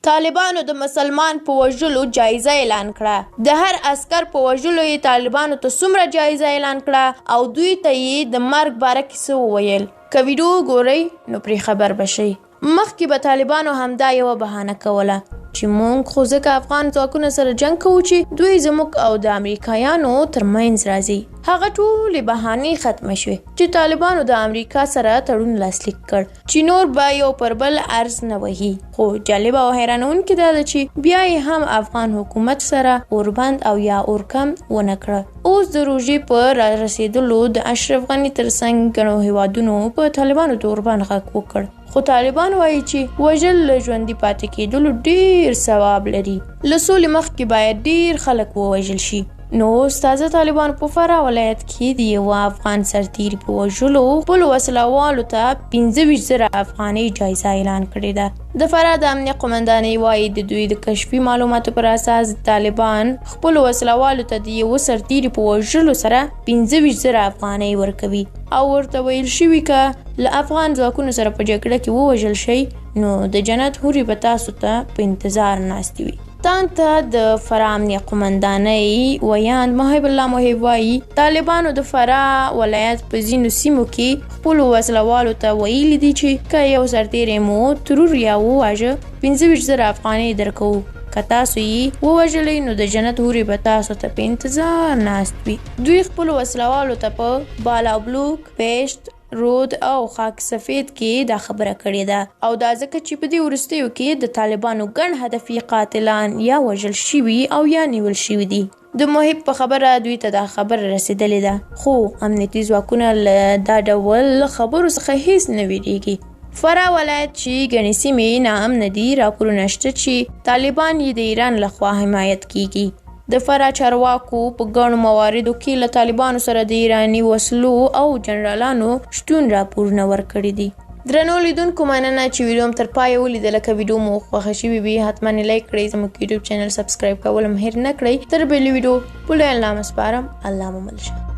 طالبانو د مسلمان په وژلو جایزه اعلان کړه. د هر عسکر په وژلو یې طالبانو ته څومره جایزه اعلان کړه او دوی ته یې د مرګ باره کې څه وویل. که ویډیو ګورئ نو پرې خبر بشئ. مخکې به طالبانو همدا یوه بهانه کوله چې موږ خو ځکه افغان ځواکونه سره جنګ کوو چې دوی زموږ او د امریکایانو ترمنځ راځي. هغه ټولې بهانې ختمه شوې چې طالبانو د امریکا سره تړون لاسلیک کړ چې نور به یو پر بل عرض نه وهي. خو جالبه او حیرانونکې دا ده چې بیا یې هم افغان حکومت سره اوربند او یا اورکم ونه کړه. اوس د روژې په را رسېدلو د اشرف غني ترڅنګ ګڼو هیوادونو په طالبانو د اوربند غږ وکړ. خو طالبان وایي چې وژل له ژوندي پاتې کېدلو ډېر ثواب لري. له سولې مخکې باید ډېر خلک ووژل شي. نو تازه طالبان په فراه ولایت کې د یوه افغان سرتیري په وژلو خپلو وسلوالو ته 25,000 افغانۍ جایزه اعلان کړې ده. د فراه د امنیه قمندانۍ وایي د دوی د کشفي معلوماتو پر اساس طالبان خپلو وسلوالو ته د یوه سرتیري په وژلو سره 25,000 افغانۍ ورکوي او ورته ویل شوي که له افغان ځواکونو سره په جګړه کې ووژل شئ نو د جنت حورې به تاسو ته په انتظار ناستې وي. تان ته د فراه امنیه قمندانۍ ویاند محب الله محب وایي طالبانو د فراه ولایت په ځینو سیمو کې خپلو وسلوالو ته ویلي دي چې که یو سرتیری مو ترور یا وواژه 25,000 افغانۍ درکوو. که تاسو یې ووژلی نو د جنت حورې به تاسو ته په انتظار ناست وي. دوی خپلو وسلوالو ته په بالا بلوک، پیشت، رود او خاک سفید کې دا خبره کړې ده او دا ځکه چې په دې وروستیو کې د طالبانو ګڼ هدفي قاتلان یا وژل شوي او یا نیول شوي دي. د محب په خبره دوی ته دا خبره رسېدلې ده خو امنیتي ځواکونه له دا ډول خبرو څخه هیڅ نه ویریږي. فراه ولایت چې ګڼې سیمې ناامنه دي راپورونه شته چې طالبان یې د ایران لخوا حمایت کیږي. د فراه چارواکو په ګڼو مواردو کې له طالبانو سره د ایراني وسلو او جنرالانو شتون راپورونه ورکړي دي. درنو لیدونکو مننه چې ویډیو هم تر پایه ولیدله. که ویډیو مو خوښه شوې وي حتما یې لایک کړئ. زموږ یوټیوب چینل سبسکرایب کول هم هېر نه کړئ. تر بلې ویډیو پوله الله مو سپارم. الله مو مل شه.